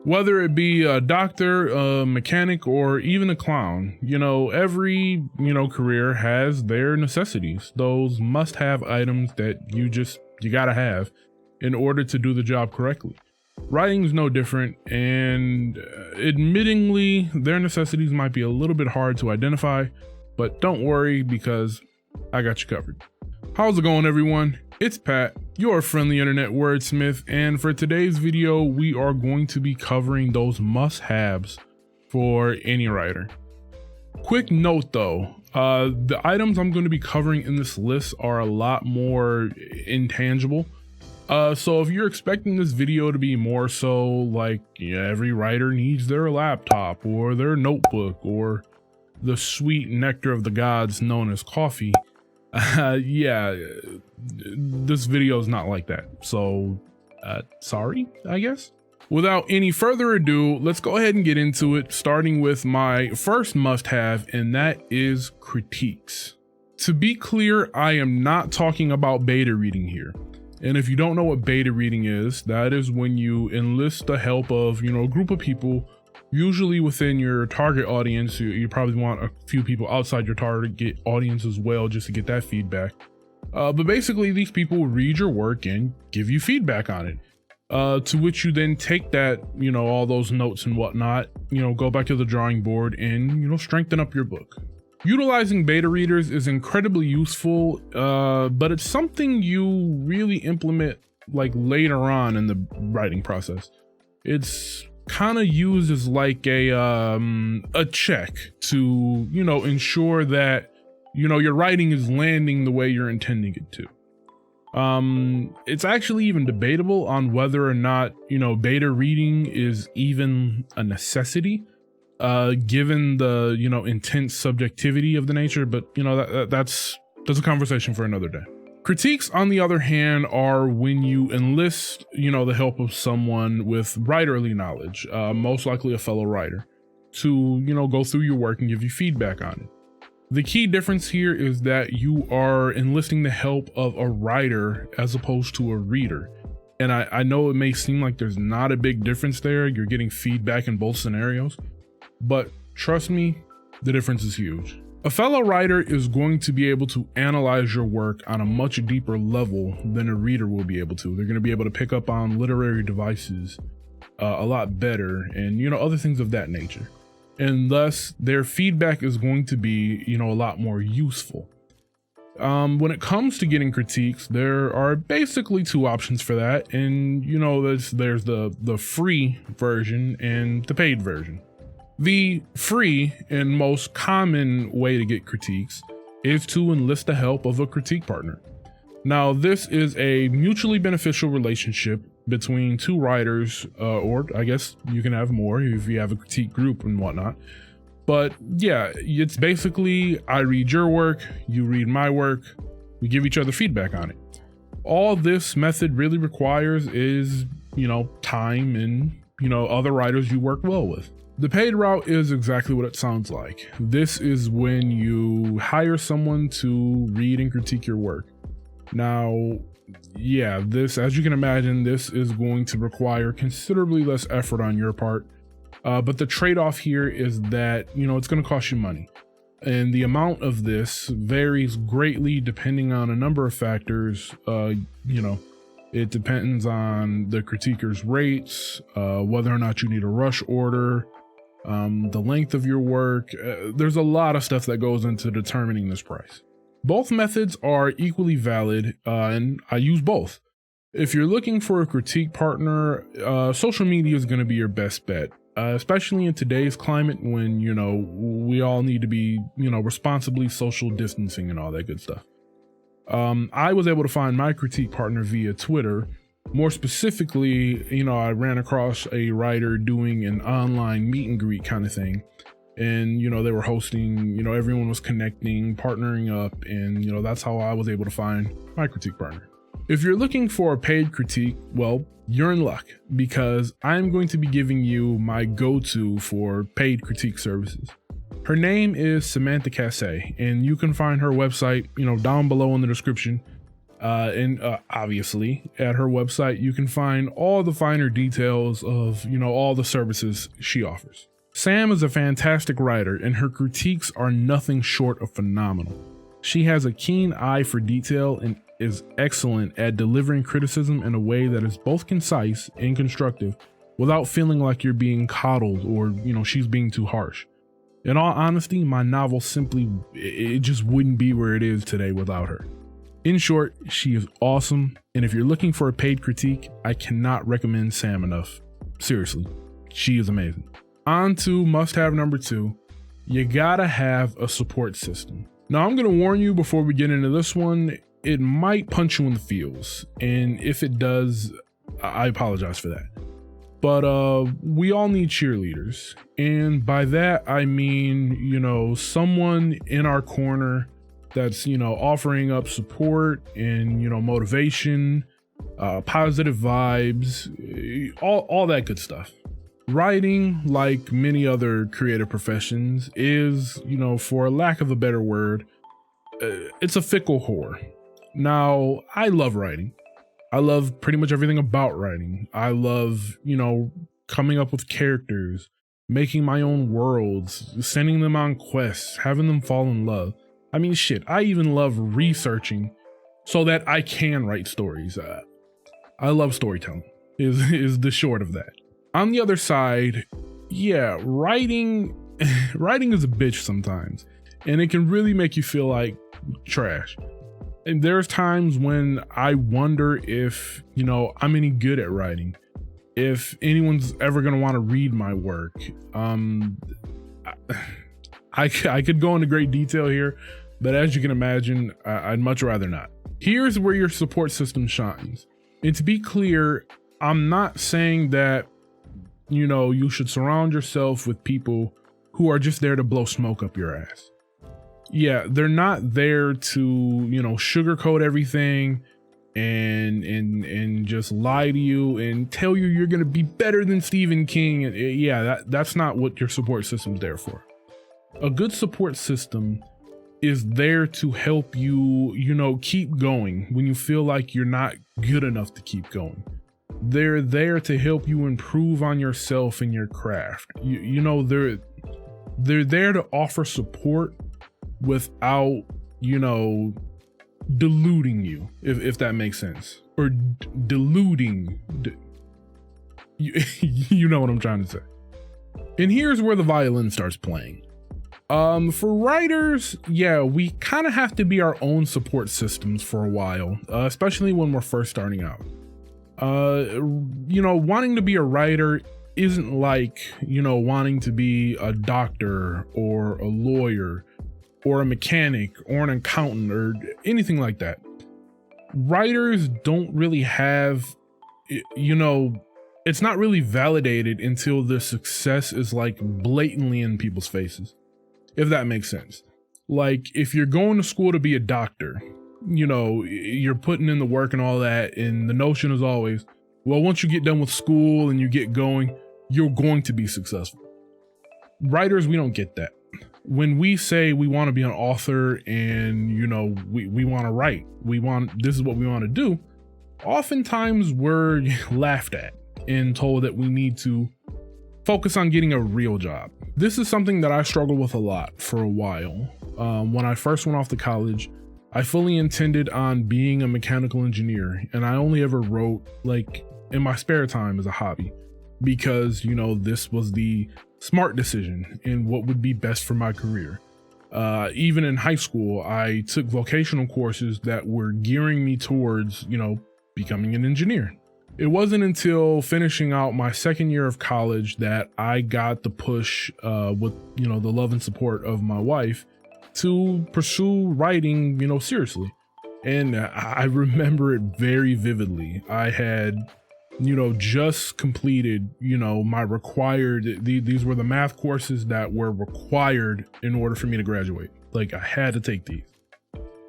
Whether it be a doctor, a mechanic, or even a clown, every, career has their necessities, those must-have items that you gotta have in order to do the job correctly. Writing is no different, and admittingly, their necessities might be a little bit hard to identify, but don't worry because I got you covered. How's it going, everyone? It's Pat, your friendly internet wordsmith, and for today's video, we are going to be covering those must-haves for any writer. Quick note though, the items I'm going to be covering in this list are a lot more intangible. So if you're expecting this video to be more so like every writer needs their laptop or their notebook or the sweet nectar of the gods known as coffee, this video is not like that. So sorry, I guess. Without any further ado, let's go ahead and get into it, starting with my first must-have, and that is critiques. To be clear, I am not talking about beta reading here. And if you don't know what beta reading is, that is when you enlist the help of, a group of people, usually within your target audience. You probably want a few people outside your target audience as well, just to get that feedback. But basically, these people read your work and give you feedback on it, to which you then take that, all those notes and whatnot, go back to the drawing board and, strengthen up your book. Utilizing beta readers is incredibly useful, but it's something you really implement like later on in the writing process. It's kind of used as like a check to, ensure that, your writing is landing the way you're intending it to. It's actually even debatable on whether or not, beta reading is even a necessity, given the, intense subjectivity of the nature, but that's a conversation for another day. Critiques, on the other hand, are when you enlist, the help of someone with writerly knowledge, most likely a fellow writer, to, go through your work and give you feedback on it. The key difference here is that you are enlisting the help of a writer as opposed to a reader. And I know it may seem like there's not a big difference there. You're getting feedback in both scenarios, but trust me, the difference is huge. A fellow writer is going to be able to analyze your work on a much deeper level than a reader will be able to. They're going to be able to pick up on literary devices a lot better and, other things of that nature. And thus their feedback is going to be, a lot more useful. When it comes to getting critiques, there are basically two options for that. And, there's the free version and the paid version. The free and most common way to get critiques is to enlist the help of a critique partner. Now, this is a mutually beneficial relationship between two writers, or I guess you can have more if you have a critique group and whatnot. But yeah, it's basically I read your work, you read my work, we give each other feedback on it. All this method really requires is, time and, other writers you work well with. The paid route is exactly what it sounds like. This is when you hire someone to read and critique your work. Now, this, as you can imagine, this is going to require considerably less effort on your part. But the trade-off here is that, it's going to cost you money. And the amount of this varies greatly depending on a number of factors. It depends on the critiquer's rates, whether or not you need a rush order, the length of your work. There's a lot of stuff that goes into determining this price. Both methods are equally valid, and I use both. If you're looking for a critique partner, social media is going to be your best bet, especially in today's climate when, we all need to be, responsibly social distancing and all that good stuff. I was able to find my critique partner via Twitter. More specifically, I ran across a writer doing an online meet and greet kind of thing. And, they were hosting, everyone was connecting, partnering up, and, that's how I was able to find my critique partner. If you're looking for a paid critique, well, you're in luck because I'm going to be giving you my go-to for paid critique services. Her name is Samantha Cassay, and you can find her website, down below in the description. And obviously at her website, you can find all the finer details of, all the services she offers. Sam is a fantastic writer, and her critiques are nothing short of phenomenal. She has a keen eye for detail and is excellent at delivering criticism in a way that is both concise and constructive without feeling like you're being coddled or, she's being too harsh. In all honesty, my novel it just wouldn't be where it is today without her. In short, she is awesome, and if you're looking for a paid critique, I cannot recommend Sam enough. Seriously, she is amazing. On to must-have number 2. You gotta have a support system. Now, I'm gonna warn you before we get into this one, it might punch you in the feels, and if it does, I apologize for that. But we all need cheerleaders, and by that I mean, someone in our corner that's, offering up support and, motivation, positive vibes, all that good stuff. Writing, like many other creative professions, is, for lack of a better word, it's a fickle whore. Now, I love writing. I love pretty much everything about writing. I love, coming up with characters, making my own worlds, sending them on quests, having them fall in love. I mean, shit, I even love researching so that I can write stories. I love storytelling, is the short of that. On the other side, yeah, writing is a bitch sometimes, and it can really make you feel like trash. And there's times when I wonder if, I'm any good at writing, if anyone's ever going to want to read my work. I could go into great detail here, but as you can imagine, I'd much rather not. Here's where your support system shines. And to be clear, I'm not saying that, you should surround yourself with people who are just there to blow smoke up your ass. Yeah, they're not there to, sugarcoat everything and just lie to you and tell you you're going to be better than Stephen King. And yeah, that's not what your support system's there for. A good support system is there to help you, keep going when you feel like you're not good enough to keep going. They're there to help you improve on yourself and your craft. They're there to offer support without, deluding you, if that makes sense, or deluding. You know what I'm trying to say. And here's where the violin starts playing. For writers, yeah, we kind of have to be our own support systems for a while, especially when we're first starting out. Wanting to be a writer isn't like, wanting to be a doctor or a lawyer or a mechanic or an accountant or anything like that. Writers don't really have, it's not really validated until the success is like blatantly in people's faces, if that makes sense. Like if you're going to school to be a doctor, you're putting in the work and all that, and the notion is always, well, once you get done with school and you get going, you're going to be successful. Writers, we don't get that. When we say we want to be an author and, we want to write, this is what we want to do, oftentimes we're laughed at and told that we need to focus on getting a real job. This is something that I struggled with a lot for a while. When I first went off to college, I fully intended on being a mechanical engineer, and I only ever wrote like in my spare time as a hobby because, this was the smart decision and what would be best for my career. Even in high school, I took vocational courses that were gearing me towards, becoming an engineer. It wasn't until finishing out my second year of college that I got the push with, the love and support of my wife to pursue writing, seriously. And I remember it very vividly. I had, just completed, my required, these were the math courses that were required in order for me to graduate. Like I had to take these.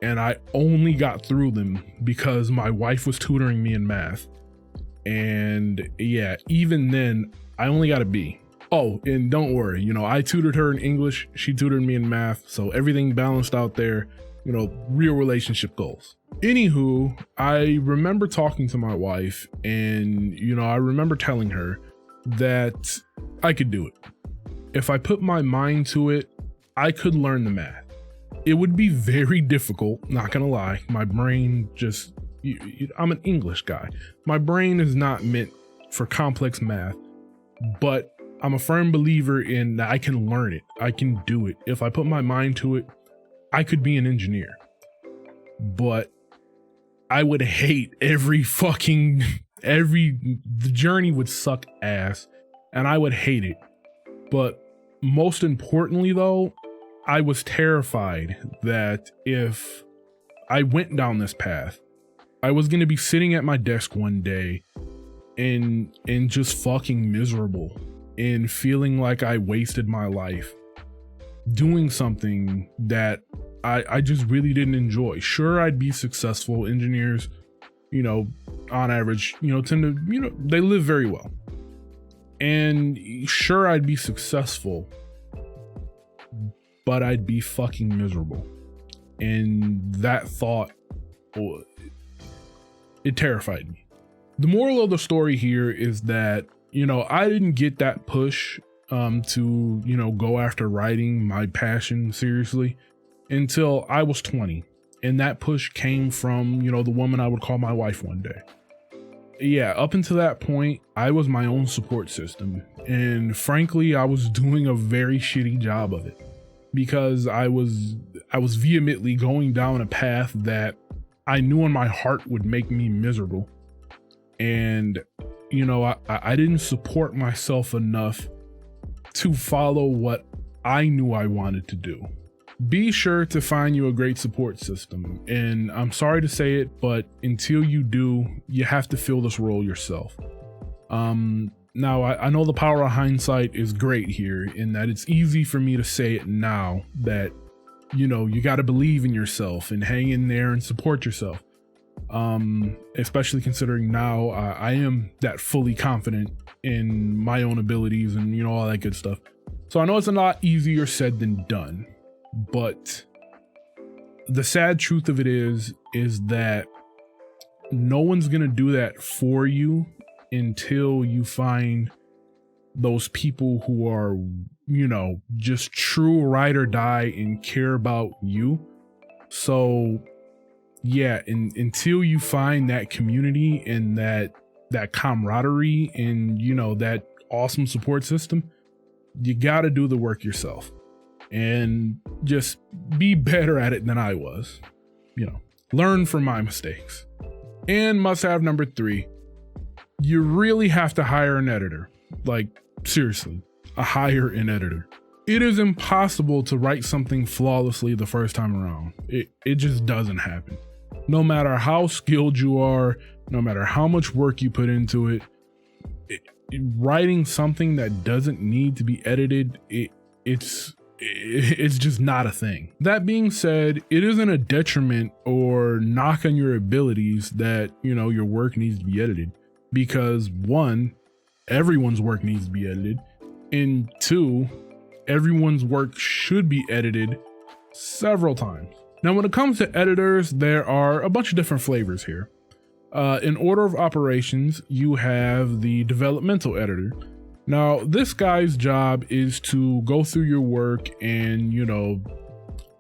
And I only got through them because my wife was tutoring me in math. And yeah, even then I only got a B. Oh, and don't worry, I tutored her in English, she tutored me in math, so everything balanced out there. real relationship goals. Anywho, I remember talking to my wife and, I remember telling her that I could do it. If I put my mind to it, I could learn the math. It would be very difficult, not gonna lie. My brain just, I'm an English guy. My brain is not meant for complex math, but I'm a firm believer in that I can learn it. I can do it. If I put my mind to it, I could be an engineer. But I would hate the journey would suck ass and I would hate it. But most importantly though, I was terrified that if I went down this path, I was going to be sitting at my desk one day and just fucking miserable and feeling like I wasted my life doing something that I just really didn't enjoy. Sure, I'd be successful. Engineers, on average, tend to, they live very well. And sure, I'd be successful, but I'd be fucking miserable. And that thought, it terrified me. The moral of the story here is that, I didn't get that push to, go after writing my passion seriously until I was 20. And that push came from, the woman I would call my wife one day. Yeah, up until that point, I was my own support system. And frankly, I was doing a very shitty job of it because I was vehemently going down a path that I knew in my heart would make me miserable. And, I didn't support myself enough to follow what I knew I wanted to do. Be sure to find you a great support system. And I'm sorry to say it, but until you do, you have to fill this role yourself. Now, I know the power of hindsight is great here in that it's easy for me to say it now that, you got to believe in yourself and hang in there and support yourself. Especially considering now I am that fully confident in my own abilities and, all that good stuff. So I know it's a lot easier said than done. But the sad truth of it is that no one's going to do that for you until you find those people who are, just true ride or die and care about you. So yeah, until you find that community and that camaraderie and, that awesome support system, you got to do the work yourself. And just be better at it than I was. Learn from my mistakes. And must have number 3, you really have to hire an editor. Like, seriously, hire an editor. It is impossible to write something flawlessly the first time around. It just doesn't happen. No matter how skilled you are, no matter how much work you put into it, writing something that doesn't need to be edited, it's just not a thing. That being said, it isn't a detriment or knock on your abilities that, your work needs to be edited, because 1, everyone's work needs to be edited, and 2, everyone's work should be edited several times. Now, when it comes to editors, there are a bunch of different flavors here. In order of operations, you have the developmental editor. Now, this guy's job is to go through your work and,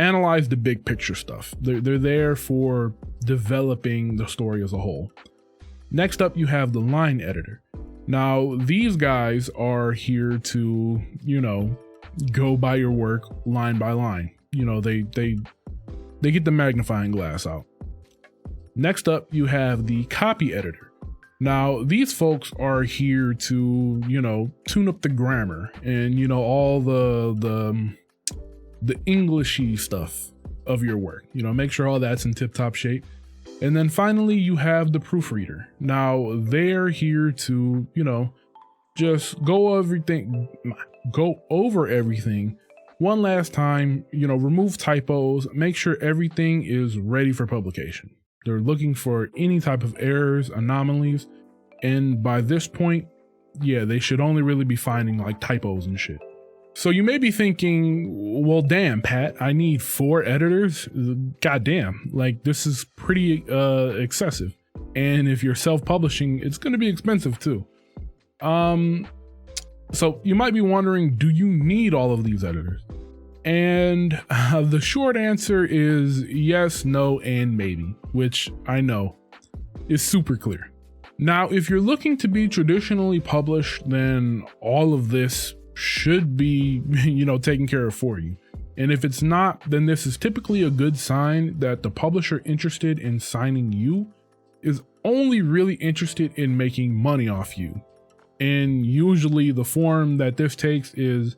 analyze the big picture stuff. They're there for developing the story as a whole. Next up, you have the line editor. Now, these guys are here to, go by your work line by line. They get the magnifying glass out. Next up, you have the copy editor. Now, these folks are here to, tune up the grammar and, all the Englishy stuff of your work, make sure all that's in tip-top shape. And then finally, you have the proofreader. Now, they're here to, just go over everything one last time, remove typos, make sure everything is ready for publication. They're looking for any type of errors, anomalies, and by this point, yeah, they should only really be finding like typos and shit. So you may be thinking, well, damn, Pat, I need 4 editors. Goddamn, like this is pretty excessive. And if you're self-publishing, it's going to be expensive too. So you might be wondering, do you need all of these editors? And the short answer is yes, no, and maybe, which I know is super clear. Now, if you're looking to be traditionally published, then all of this should be, taken care of for you. And if it's not, then this is typically a good sign that the publisher interested in signing you is only really interested in making money off you. And usually the form that this takes is,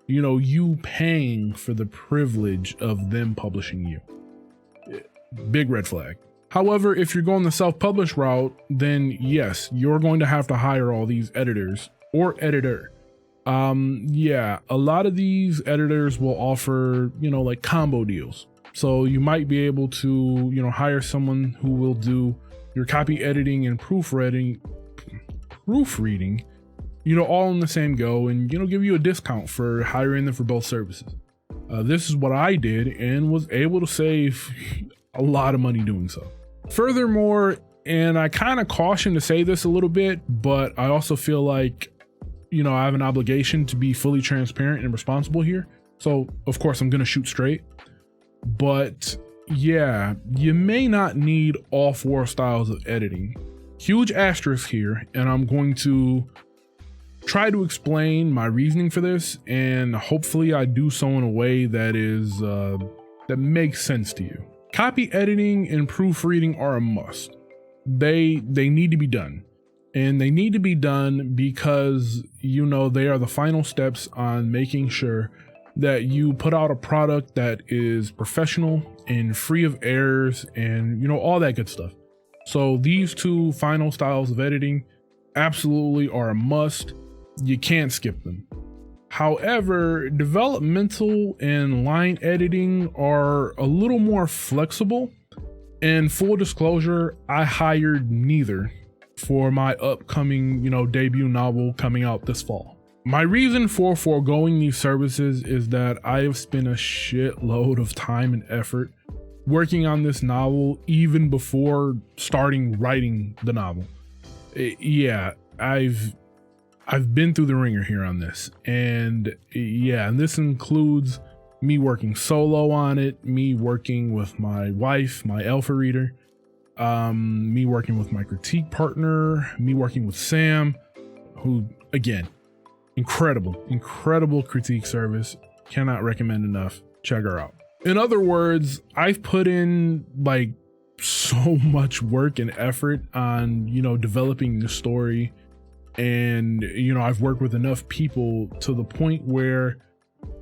you paying for the privilege of them publishing you. Big red flag. However, if you're going the self-publish route, then yes, you're going to have to hire all these editors or editor. Yeah, a lot of these editors will offer, like combo deals. So you might be able to, hire someone who will do your copy editing and proofreading, all in the same go, and, give you a discount for hiring them for both services. This is what I did and was able to save a lot of money doing so. Furthermore, and I kind of caution to say this a little bit, but I also feel like, I have an obligation to be fully transparent and responsible here. So of course I'm going to shoot straight, but yeah, you may not need all 4 styles of editing. Huge asterisk here, and I'm going to try to explain my reasoning for this, and hopefully I do so in a way that is that makes sense to you. Copy editing and proofreading are a must. They need to be done, and they need to be done because they are the final steps on making sure that you put out a product that is professional and free of errors and all that good stuff. So these 2 final styles of editing absolutely are a must. You can't skip them. However, developmental and line editing are a little more flexible, and full disclosure, I hired neither for my upcoming, debut novel coming out this fall. My reason for foregoing these services is that I have spent a shitload of time and effort working on this novel even before starting writing the novel. Yeah, I've been through the ringer here on this, and and this includes me working solo on it, me working with my wife, my alpha reader, me working with my critique partner, me working with Sam, who, again, incredible critique service. Cannot recommend enough. Check her out. In other words, I've put in like so much work and effort on, developing the story. And, I've worked with enough people to the point where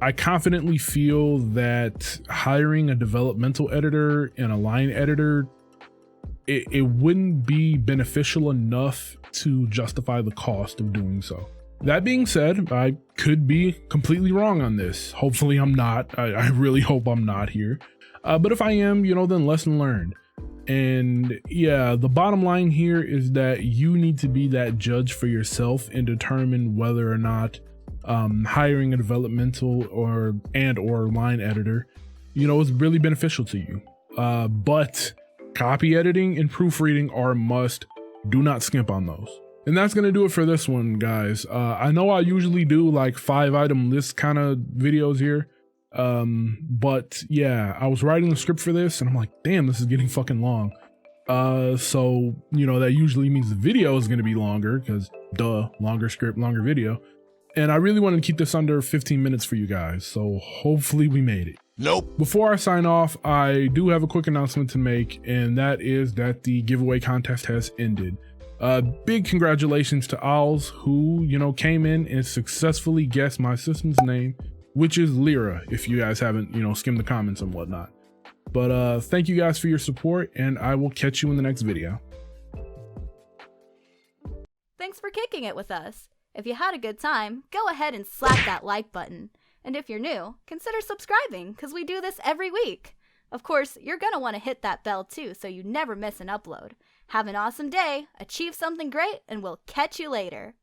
I confidently feel that hiring a developmental editor and a line editor, it wouldn't be beneficial enough to justify the cost of doing so. That being said, I could be completely wrong on this. Hopefully I'm not. I really hope I'm not here. But if I am, then lesson learned. And yeah, the bottom line here is that you need to be that judge for yourself and determine whether or not hiring a developmental or line editor, is really beneficial to you. But copy editing and proofreading are a must. Do not skimp on those. And that's going to do it for this one, guys. I know I usually do like 5-item list kind of videos here. But yeah, I was writing the script for this and I'm like, damn, this is getting fucking long. So, that usually means the video is going to be longer because longer script, longer video. And I really wanted to keep this under 15 minutes for you guys. So hopefully we made it. Nope. Before I sign off, I do have a quick announcement to make, and that is that the giveaway contest has ended. Big congratulations to Owls who, came in and successfully guessed my system's name, which is Lyra, if you guys haven't, skimmed the comments and whatnot. But thank you guys for your support, and I will catch you in the next video. Thanks for kicking it with us. If you had a good time, go ahead and slap that like button. And if you're new, consider subscribing, because we do this every week. Of course, you're going to want to hit that bell too, so you never miss an upload. Have an awesome day, achieve something great, and we'll catch you later.